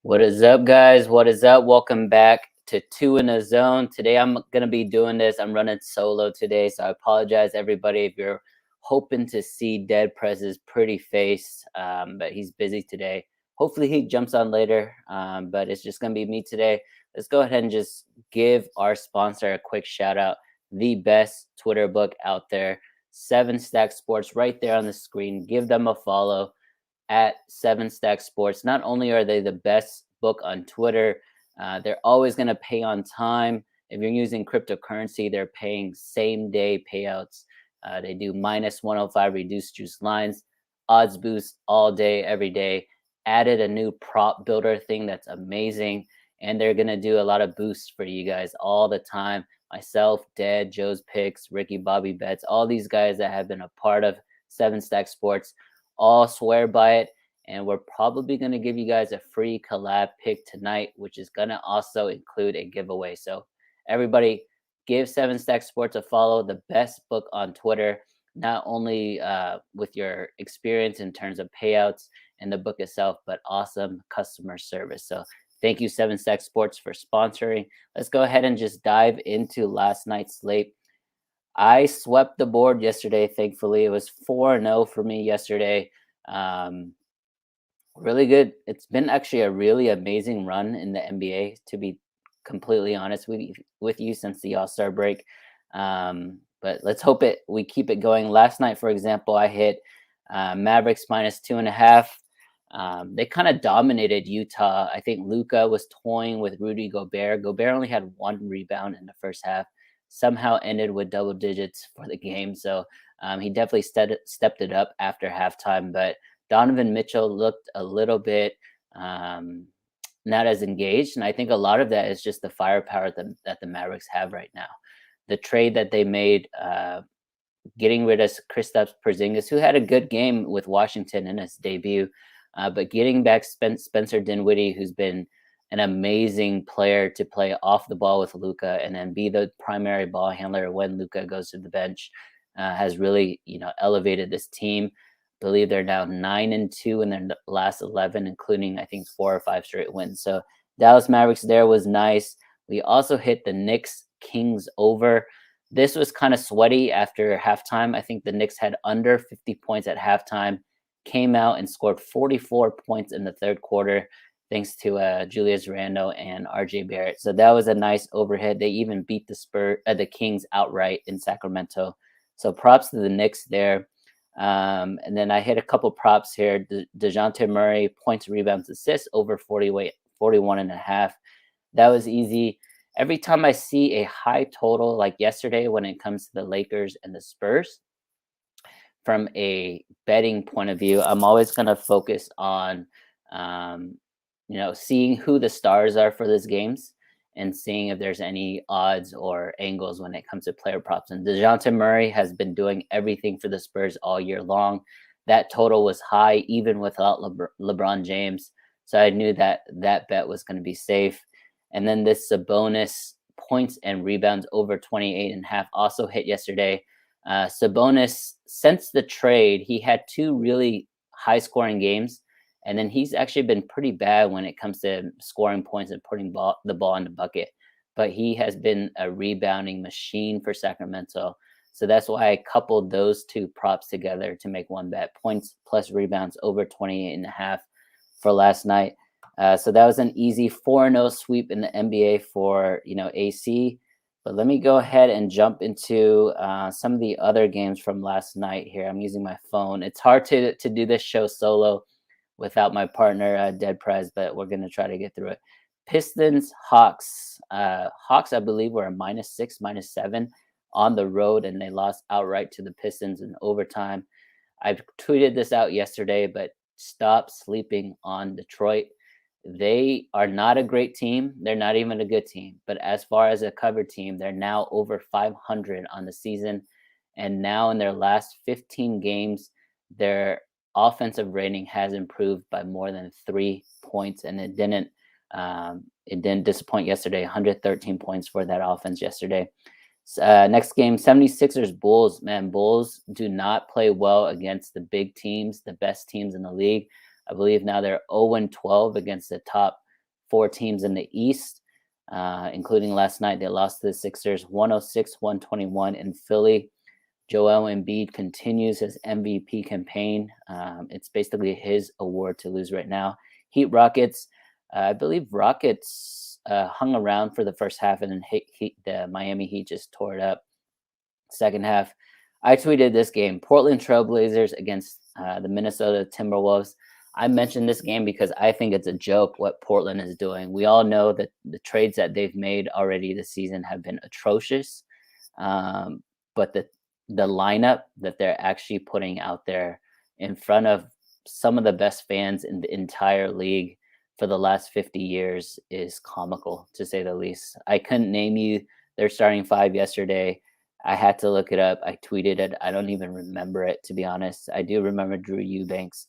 What is up, guys? What is up? Welcome back to Two in a Zone. Today, I'm gonna be doing this. I'm running solo today, so I apologize, everybody, if you're hoping to see Dead Prez's pretty face, but he's busy today. Hopefully, he jumps on later, but it's just gonna be me today. Let's go ahead and just give our sponsor a quick shout out. The best Twitter book out there, Seven Stack Sports, right there on the screen. Give them a follow at Seven Stack Sports. Not only are they the best book on Twitter, they're always going to pay on time. If you're using cryptocurrency, they're paying same day payouts. They do minus 105 reduced juice lines, odds boost all day, every day. Added a new prop builder thing that's amazing. And they're going to do a lot of boosts for you guys all the time. Myself, Dead, Joe's Picks, Ricky Bobby Bets, all these guys that have been a part of Seven Stack Sports all swear by it. And we're probably going to give you guys a free collab pick tonight, which is going to also include a giveaway. So, everybody, give Seven Stack Sports a follow, the best book on Twitter, not only with your experience in terms of payouts and the book itself, but awesome customer service. So, thank you, Seven Stack Sports, for sponsoring. Let's go ahead and just dive into last night's slate. I swept the board yesterday, thankfully. It was 4-0 for me yesterday. Um, really good. It's been actually a really amazing run in the NBA, to be completely honest with you since the All-Star break. But let's hope we keep it going. Last night, for example, I hit Mavericks minus 2.5. They kind of dominated Utah. I think Luka was toying with Rudy Gobert. Gobert only had one rebound in the first half, somehow ended with double digits for the game. So he definitely stepped it up after halftime. But Donovan Mitchell looked a little bit not as engaged. And I think a lot of that is just the firepower that the Mavericks have right now. The trade that they made, getting rid of Kristaps Porzingis, who had a good game with Washington in his debut, but getting back Spencer Dinwiddie, who's been an amazing player to play off the ball with Luka and then be the primary ball handler when Luka goes to the bench, has really elevated this team. I believe they're now 9-2 in their last 11, including I think 4 or 5 straight wins. So Dallas Mavericks there was nice. We also hit the Knicks Kings over. This was kind of sweaty after halftime. I think the Knicks had under 50 points at halftime, came out and scored 44 points in the third quarter, thanks to Julius Randle and RJ Barrett. So that was a nice overhead. They even beat the Kings outright in Sacramento. So props to the Knicks there. And then I hit a couple props here. DeJounte Murray, points, rebounds, assists, over 41.5. That was easy. Every time I see a high total like yesterday when it comes to the Lakers and the Spurs, from a betting point of view, I'm always going to focus on, seeing who the stars are for these games and seeing if there's any odds or angles when it comes to player props. And DeJounte Murray has been doing everything for the Spurs all year long. That total was high even without LeBron James. So I knew that bet was going to be safe. And then this Sabonis points and rebounds over 28.5 also hit yesterday. Sabonis, since the trade, he had 2 really high scoring games. And then he's actually been pretty bad when it comes to scoring points and putting the ball in the bucket. But he has been a rebounding machine for Sacramento. So that's why I coupled those 2 props together to make one bet. Points plus rebounds over 28.5 for last night. So that was an easy 4-0 sweep in the NBA for AC. But let me go ahead and jump into some of the other games from last night here. I'm using my phone. It's hard to do this show solo without my partner, Dead Prez, but we're going to try to get through it. Pistons, Hawks. Hawks, I believe, were a -6, -7 on the road, and they lost outright to the Pistons in overtime. I tweeted this out yesterday, but stop sleeping on Detroit. They are not a great team. They're not even a good team. But as far as a cover team, they're now over 500 on the season. And now in their last 15 games, their offensive rating has improved by more than 3 points. And it didn't disappoint yesterday. 113 points for that offense yesterday. Next game, 76ers Bulls. Man, Bulls do not play well against the big teams, the best teams in the league. I believe now they're 0-12 against the top 4 teams in the East, including last night. They lost to the Sixers 106-121 in Philly. Joel Embiid continues his MVP campaign. It's basically his award to lose right now. Heat Rockets. I believe Rockets hung around for the first half, and then the Miami Heat just tore it up. Second half, I tweeted this game: Portland Trailblazers against the Minnesota Timberwolves. I mentioned this game because I think it's a joke what Portland is doing. We all know that the trades that they've made already this season have been atrocious, but the lineup that they're actually putting out there in front of some of the best fans in the entire league for the last 50 years is comical, to say the least. I couldn't name you their starting 5 yesterday. I had to look it up. I tweeted it. I don't even remember it, to be honest. I do remember Drew Eubanks,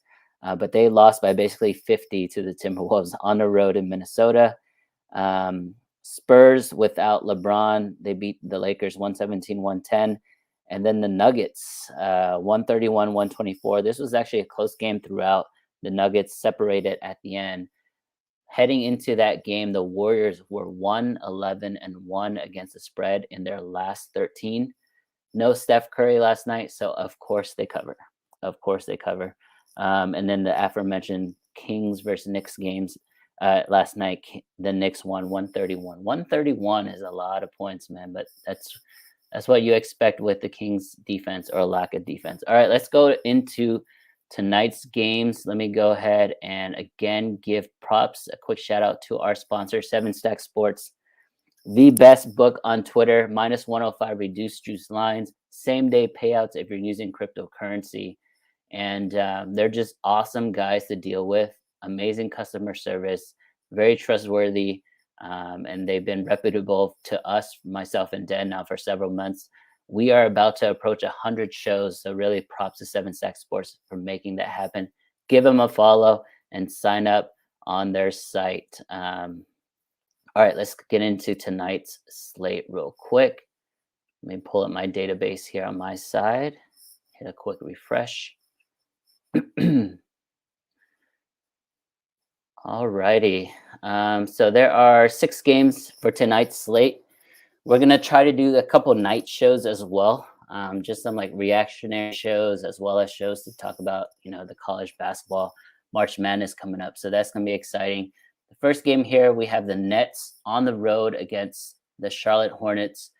but they lost by basically 50 to the Timberwolves on the road in Minnesota. Spurs without LeBron, they beat the Lakers 117-110. And then the Nuggets, 131-124. This was actually a close game throughout. The Nuggets separated at the end. Heading into that game, the Warriors were 1-11-1 against the spread in their last 13. No Steph Curry last night, so of course they cover. Of course they cover. And then the aforementioned Kings versus Knicks games last night, the Knicks won 131. 131 is a lot of points, man, but that's what you expect with the Kings defense or lack of defense. All right, let's go into tonight's games. Let me go ahead and again give props. A quick shout out to our sponsor, 7 Stack Sports, the best book on Twitter. -105 reduced juice lines, same day payouts if you're using cryptocurrency, and they're just awesome guys to deal with. Amazing customer service, very trustworthy, and they've been reputable to us, myself and Den, now for several months. We are about to approach 100 shows, so really props to 7 Stack Sports for making that happen. Give them a follow and sign up on their site. All right, let's get into tonight's slate real quick. Let me pull up my database here on my side. Hit a quick refresh. All righty. So there are 6 games for tonight's slate. We're going to try to do a couple night shows as well, just some like reactionary shows, as well as shows to talk about, the college basketball March Madness coming up. So that's going to be exciting. The first game here, we have the Nets on the road against the Charlotte Hornets.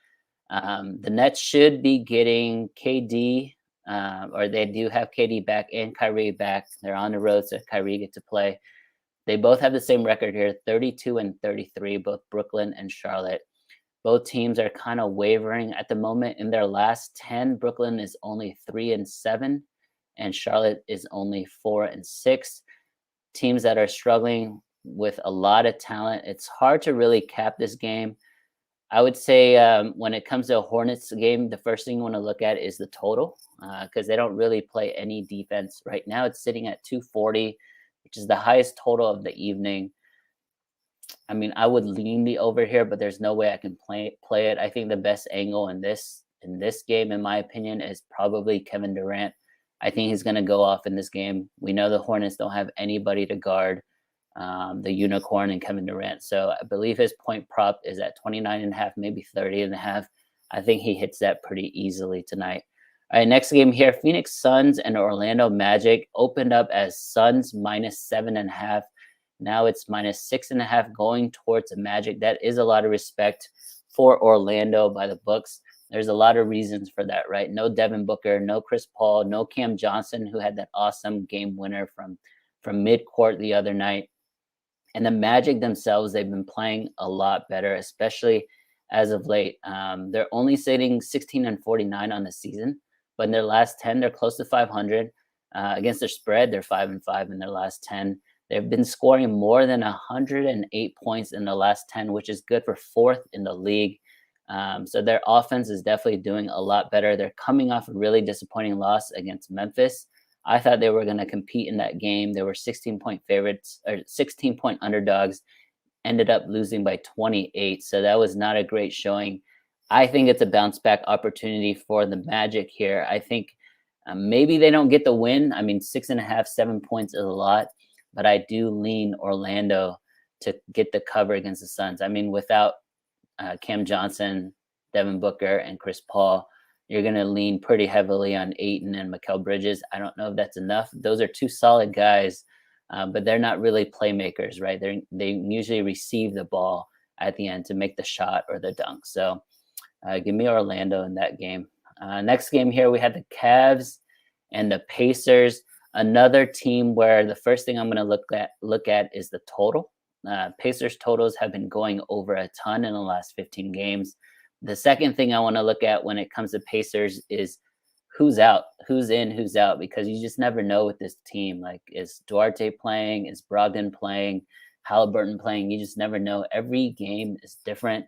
The Nets should be getting KD, or they do have KD back and Kyrie back. They're on the road, so Kyrie get to play. They both have the same record here, 32-33, both Brooklyn and Charlotte. Both teams are kind of wavering at the moment. In their last 10, Brooklyn is only 3-7, and Charlotte is only 4-6. Teams that are struggling with a lot of talent. It's hard to really cap this game. I would say when it comes to a Hornets game, the first thing you want to look at is the total, because they don't really play any defense. Right now, it's sitting at 240, which is the highest total of the evening. I mean, I would lean the over here, but there's no way I can play it. I think the best angle in this game, in my opinion, is probably Kevin Durant. I think he's going to go off in this game. We know the Hornets don't have anybody to guard the unicorn and Kevin Durant. So I believe his point prop is at 29.5, maybe 30.5. I think he hits that pretty easily tonight. All right, next game here, Phoenix Suns and Orlando Magic opened up as Suns -7.5. Now it's -6.5 going towards the Magic. That is a lot of respect for Orlando by the books. There's a lot of reasons for that, right? No Devin Booker, no Chris Paul, no Cam Johnson, who had that awesome game winner from midcourt the other night. And the Magic themselves, they've been playing a lot better, especially as of late. They're only sitting 16-49 on the season, but in their last 10, they're close to 500. Against their spread, they're 5-5 in their last 10. They've been scoring more than 108 points in the last 10, which is good for 4th in the league. So their offense is definitely doing a lot better. They're coming off a really disappointing loss against Memphis. I thought they were going to compete in that game. They were 16-point favorites, or 16-point underdogs, ended up losing by 28. So that was not a great showing. I think it's a bounce back opportunity for the Magic here. I think maybe they don't get the win. I mean, 6.5, 7 points is a lot, but I do lean Orlando to get the cover against the Suns. I mean, without Cam Johnson, Devin Booker, and Chris Paul, you're going to lean pretty heavily on Ayton and Mikal Bridges. I don't know if that's enough. Those are two solid guys, but they're not really playmakers, right? They usually receive the ball at the end to make the shot or the dunk. So give me Orlando in that game. Next game here, we have the Cavs and the Pacers. Another team where the first thing I'm going to look at is the total. Pacers totals have been going over a ton in the last 15 games. The second thing I want to look at when it comes to Pacers is who's out, who's in, who's out, because you just never know with this team. Like, is Duarte playing? Is Brogdon playing? Halliburton playing? You just never know. Every game is different.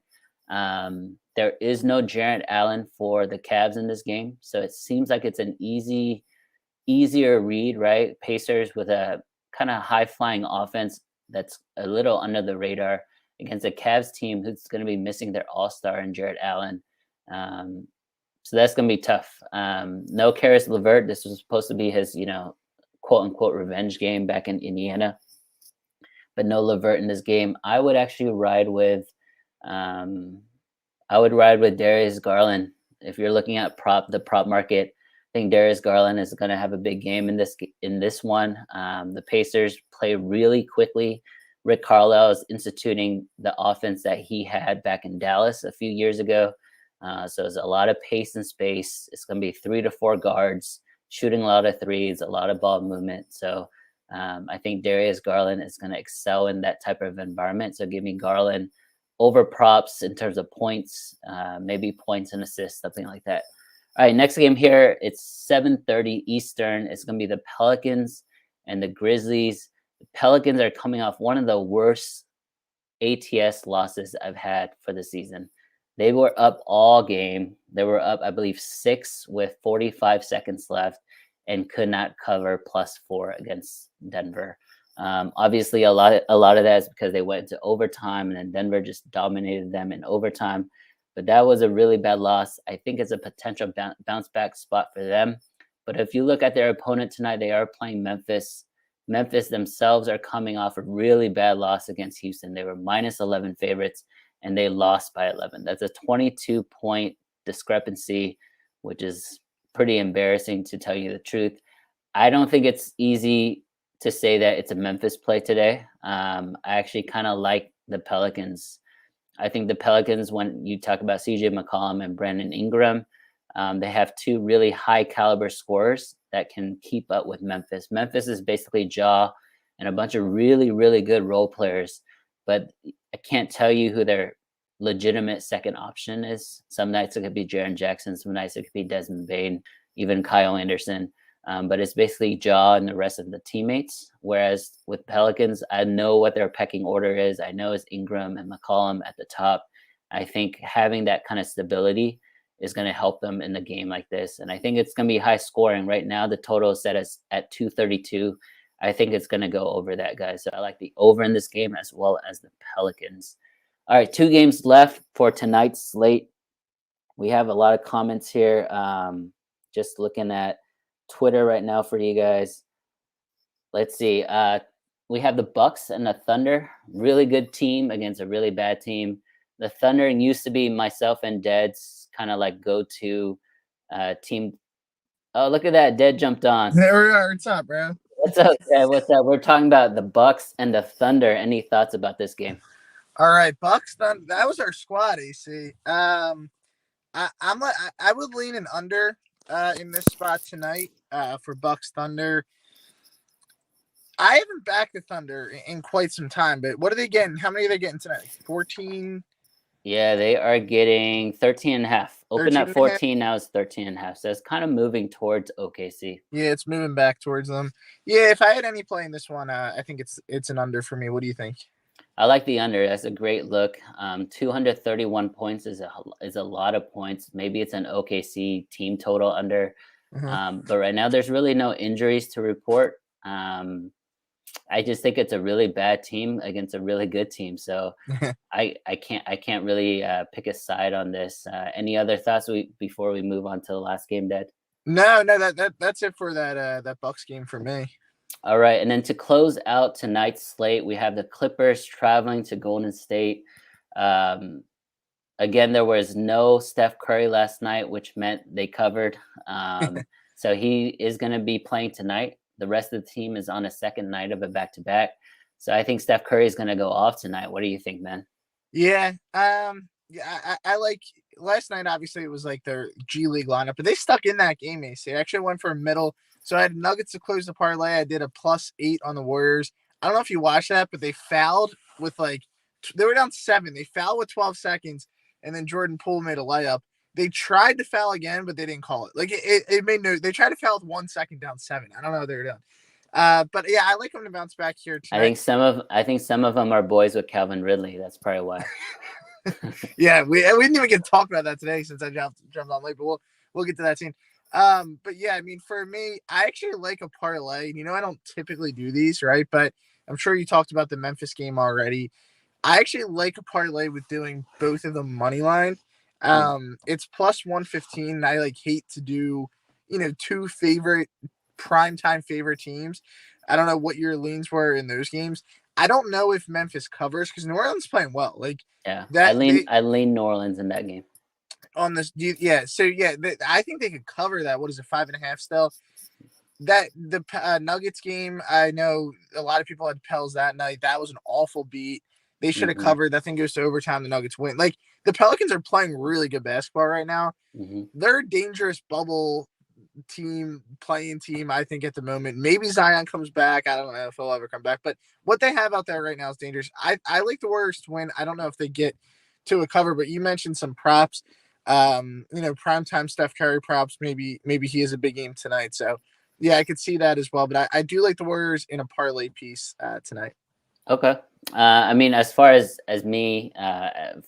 There is no Jarrett Allen for the Cavs in this game, so it seems like it's an easier read, right? Pacers with a kind of high-flying offense that's a little under the radar against a Cavs team who's going to be missing their all-star and Jarrett Allen. So that's going to be tough. No Karis LeVert. This was supposed to be his, quote-unquote revenge game back in Indiana. But no LeVert in this game. I would actually ride with Darius Garland. If you're looking at the prop market, I think Darius Garland is going to have a big game in this one. The Pacers play really quickly. Rick Carlisle is instituting the offense that he had back in Dallas a few years ago. So there's a lot of pace and space. It's going to be 3 to 4 guards shooting a lot of threes, a lot of ball movement. So I think Darius Garland is going to excel in that type of environment. So give me Garland over props in terms of points, maybe points and assists, something like that. All right, next game here, it's 7:30 Eastern. It's going to be the Pelicans and the Grizzlies. The Pelicans are coming off one of the worst ATS losses I've had for the season. They were up all game. They were up, I believe, 6 with 45 seconds left and could not cover +4 against Denver. Obviously, a lot of that is because they went into overtime, and then Denver just dominated them in overtime. But that was a really bad loss. I think it's a potential bounce back spot for them. But if you look at their opponent tonight, they are playing Memphis. Memphis themselves are coming off a really bad loss against Houston. They were -11 favorites, and they lost by 11. That's a 22-point discrepancy, which is pretty embarrassing, to tell you the truth. I don't think it's easy to say that it's a Memphis play today. I actually kind of like the Pelicans. I think the Pelicans, when you talk about CJ McCollum and Brandon Ingram, they have two really high caliber scorers that can keep up with Memphis. Memphis is basically Ja and a bunch of really, really good role players, but I can't tell you who their legitimate second option is. Some nights it could be Jaren Jackson, some nights it could be Desmond Bane, even Kyle Anderson. But it's basically Ja and the rest of the teammates. Whereas with Pelicans, I know what their pecking order is. I know it's Ingram and McCollum at the top. I think having that kind of stability is going to help them in a game like this. And I think it's going to be high scoring. Right now, the total is set at 232. I think it's going to go over that, guys. So I like the over in this game as well as the Pelicans. All right, 2 games left for tonight's slate. We have a lot of comments here. Just looking at Twitter right now for you guys. Let's see. We have the Bucks and the Thunder. Really good team against a really bad team. The Thunder used to be myself and Dead's kind of like go-to team. Oh, look at that. Dead jumped on. There we are. What's up, bro? What's up, Dad? What's up? We're talking about the Bucks and the Thunder. Any thoughts about this game? All right, Bucks. That was our squad, AC. I would lean an under in this spot tonight for Bucks Thunder. I haven't backed the Thunder in quite some time, but what are they getting? How many are they getting tonight? 14? Yeah, they are getting 13.5. Open at 14, now it's 13.5. So it's kind of moving towards OKC. Yeah, it's moving back towards them. Yeah, if I had any play in this one, I think it's an under for me. What do you think? I like the under. That's a great look. 231 points is a lot of points. Maybe it's an OKC team total under. Mm-hmm. But right now, there's really no injuries to report. I just think it's a really bad team against a really good team. So I can't really pick a side on this. Any other thoughts before we move on to the last game, Dad? No, that's it for that Bucks game for me. All right, and then to close out tonight's slate, we have the Clippers traveling to Golden State. Um, Again, there was no Steph Curry last night, which meant they covered. So he is going to be playing tonight. The rest of the team is on a second night of a back-to-back. So I think Steph Curry is going to go off tonight. What do you think, man? Yeah. Yeah, I like last night. Obviously, it was like their G League lineup, but they stuck in that game. AC actually went for a middle. So I had Nuggets to close the parlay. I did a +8 on the Warriors. I don't know if you watched that, but they fouled with like they were down 7. They fouled with 12 seconds, and then Jordan Poole made a layup. They tried to foul again, but they didn't call it. Like it made no. They tried to foul with 1 second down 7. I don't know what they were doing. But yeah, I like them to bounce back here tonight. I think some of them are boys with Calvin Ridley. That's probably why. Yeah, we didn't even get to talk about that today since I jumped on late, but we'll get to that soon. But yeah, I mean, for me, I actually like a parlay. You know, I don't typically do these, right? But I'm sure you talked about the Memphis game already. I actually like a parlay with doing both of them money line. It's +115. I like hate to do, two favorite primetime favorite teams. I don't know what your leans were in those games. I don't know if Memphis covers because New Orleans is playing well. Like Yeah, that, I lean New Orleans in that game. on this. Yeah. So yeah, I think they could cover that. What is it, 5.5 still? That the Nuggets game, I know a lot of people had Pels that night. That was an awful beat. They should have covered. That thing goes to overtime. The Nuggets win. Like the Pelicans are playing really good basketball right now. They're a dangerous bubble playing team, I think, at the moment. Maybe Zion comes back. I don't know if he'll ever come back, but what they have out there right now is dangerous. I like the Warriors to win. I don't know if they get to a cover, but you mentioned some props. Primetime Steph Curry props. Maybe he has a big game tonight. So yeah, I could see that as well. But I do like the Warriors in a parlay piece tonight. Okay. I mean, as far as me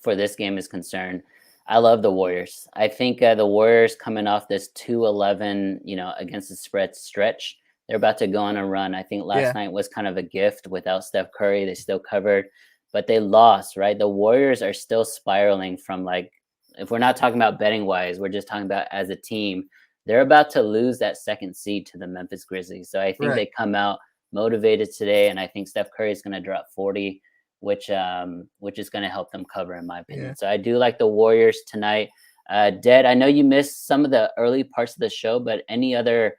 for this game is concerned, I love the Warriors. I think the Warriors coming off this 2-11, against the spread stretch, they're about to go on a run. I think last night was kind of a gift without Steph Curry. They still covered, but they lost, right? The Warriors are still spiraling from, like, if we're not talking about betting wise, we're just talking about as a team. They're about to lose that second seed to the Memphis Grizzlies. So I think they come out motivated today, and I think Steph Curry is going to drop 40, which is going to help them cover, in my opinion. So I do like the Warriors tonight. Dead, I know you missed some of the early parts of the show, but any other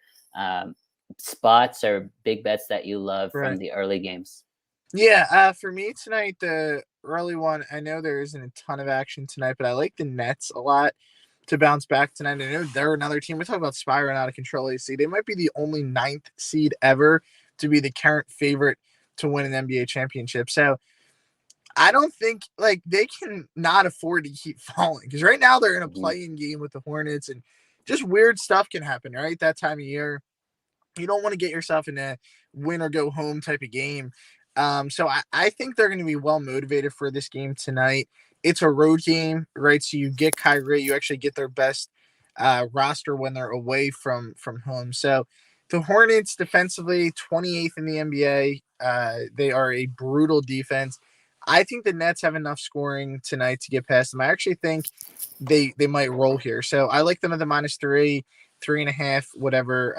spots or big bets that you love from the early games? Yeah, for me tonight, the early one, I know there isn't a ton of action tonight, but I like the Nets a lot to bounce back tonight. I know they're another team. We're talking about spiraling out of control, AC. They might be the only 9th seed ever to be the current favorite to win an NBA championship. So I don't think they can not afford to keep falling, because right now they're in a play-in game with the Hornets, and just weird stuff can happen, right? That time of year, you don't want to get yourself in a win or go home type of game. So I think they're going to be well motivated for this game tonight. It's a road game, right? So you get Kyrie, you actually get their best roster when they're away from home. So the Hornets defensively, 28th in the NBA. They are a brutal defense. I think the Nets have enough scoring tonight to get past them. I actually think they might roll here. So I like them at the -3, 3.5, whatever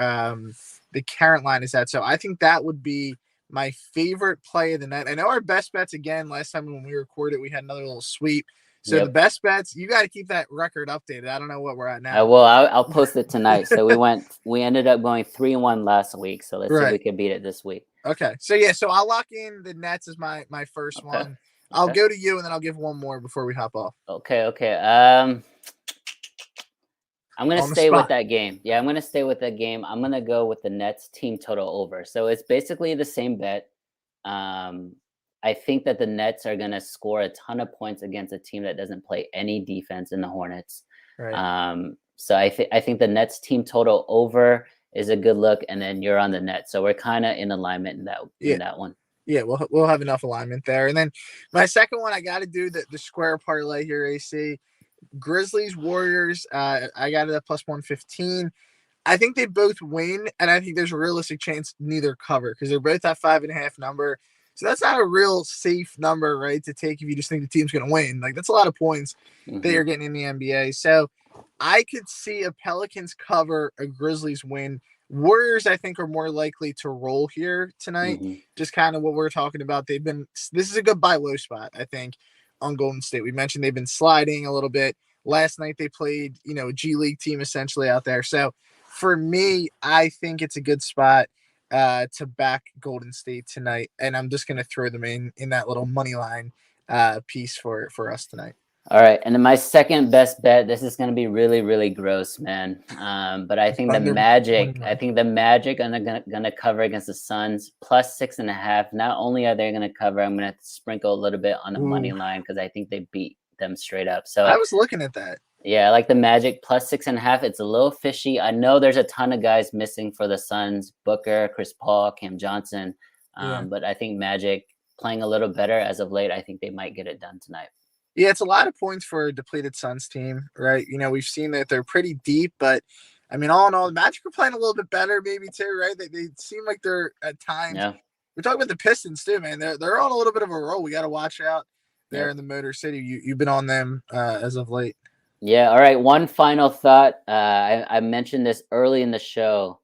the current line is at. So I think that would be my favorite play of the night. I know our best bets, again, last time when we recorded, we had another little sweep. So the best bets, you got to keep that record updated. I don't know what we're at now. I'll post it tonight. So we ended up going 3-1 last week. So let's see if we can beat it this week. Okay. So yeah, so I'll lock in the Nets as my first one. I'll go to you, and then I'll give one more before we hop off. Okay. I'm going to stay with that game. Yeah, I'm going to stay with that game. I'm going to go with the Nets team total over. So it's basically the same bet. I think that the Nets are going to score a ton of points against a team that doesn't play any defense in the Hornets. Right. So I think the Nets team total over is a good look, and then you're on the Nets. So we're kind of in alignment in that one. Yeah, we'll have enough alignment there. And then my second one, I got to do the square parlay here, AC. Grizzlies, Warriors, I got it at +115. I think they both win, and I think there's a realistic chance neither cover, because they're both that 5.5 number. So that's not a real safe number, right, to take if you just think the team's going to win. Like, that's a lot of points that you're getting in the NBA. So I could see a Pelicans cover, a Grizzlies win. Warriors, I think, are more likely to roll here tonight. Hmm. Just kind of what we're talking about. This is a good buy low spot, I think, on Golden State. We mentioned they've been sliding a little bit. Last night they played, a G League team essentially out there. So for me, I think it's a good spot to back Golden State tonight. And I'm just going to throw them in that little money line piece for us tonight. All right, and then my second best bet. This is going to be really, really gross, man. But I think the Thunder Magic. money I line. think the Magic are gonna cover against the Suns plus 6.5. Not only are they gonna cover, I'm gonna sprinkle a little bit on the money Ooh, line because I think they beat them straight up. So I was looking at that. yeah, I like the Magic plus 6.5. It's a little fishy. I know there's a ton of guys missing for the Suns: Booker, Chris Paul, Cam Johnson. Yeah. But I think Magic playing a little better as of late. I think they might get it done tonight. Yeah, it's a lot of points for a depleted Suns team, right? We've seen that they're pretty deep, but I mean, all in all, the Magic are playing a little bit better, maybe too, right? They seem like they're at times. Yeah. We're talking about the Pistons too, man. They're on a little bit of a roll. We got to watch out there Yep. in the Motor City. You've been on them as of late. Yeah. All right. One final thought. I mentioned this early in the show,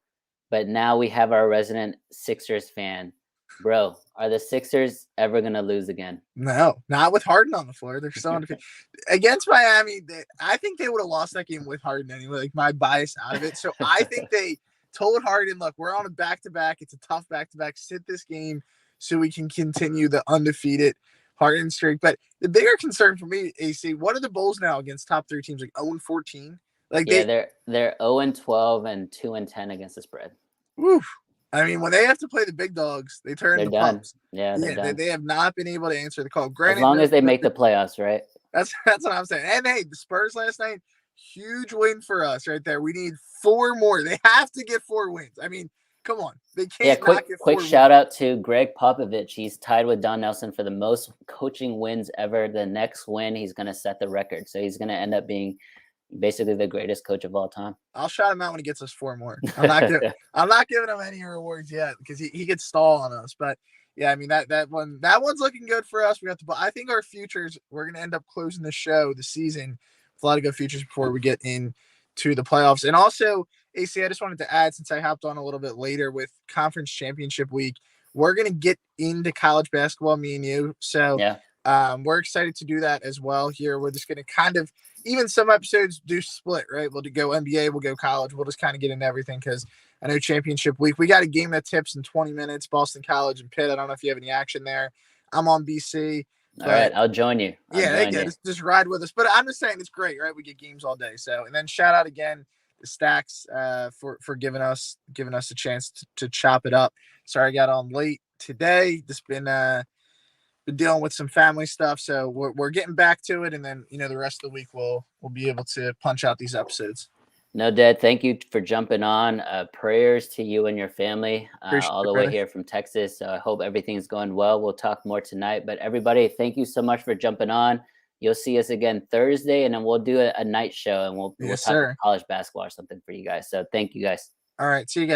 but now we have our resident Sixers fan. Bro, are the Sixers ever going to lose again? No, not with Harden on the floor. They're still undefeated against Miami. I think they would have lost that game with Harden anyway. Like my bias out of it, so I think they told Harden, "Look, we're on a back-to-back. It's a tough back-to-back. Sit this game so we can continue the undefeated Harden streak." But the bigger concern for me, AC, what are the Bulls now against top 3 teams like 0-14? Like Yeah, they're 0-12 and 2-10 against the spread. whew, I mean, when they have to play the big dogs, they turn They're the done. pumps. Yeah, they're done. They have not been able to answer the call. As Granted, long as they make the playoffs, right? That's what I'm saying. And hey, the Spurs last night, huge win for us right there. We need 4 more. They have to get 4 wins. I mean, come on, they can't. Yeah, not get quick 4 shout wins. out to Greg Popovich. He's tied with Don Nelson for the most coaching wins ever. The next win, he's going to set the record. So he's going to end up being basically the greatest coach of all time. I'll shout him out when he gets us 4 more. I'm not giving him any rewards yet because he could stall on us. But yeah, I mean that one's looking good for us. I think our futures, we're gonna end up closing the season with a lot of good futures before we get into the playoffs. And also, AC, I just wanted to add, since I hopped on a little bit later with conference championship week, we're gonna get into college basketball, me and you. So Yeah. we're excited to do that as well here. We're just gonna kind of, even some episodes do split, right? We'll go NBA, we'll go college. We'll just kind of get into everything because I know championship week, we got a game that tips in 20 minutes, Boston College and Pitt. I don't know if you have any action there. I'm on BC. All right, I'll join you. Just ride with us. But I'm just saying it's great, right? We get games all day. So, and then shout out again to Stacks for giving us a chance to chop it up. Sorry I got on late today. Just been dealing with some family stuff, so we're getting back to it, and then the rest of the week we'll be able to punch out these episodes. No, Dad, thank you for jumping on. Prayers to you and your family all the way here from Texas. So I hope everything's going well. We'll talk more tonight. But everybody, thank you so much for jumping on. You'll see us again Thursday, and then we'll do a night show, and we'll talk college basketball or something for you guys. So thank you guys. All right, see you guys.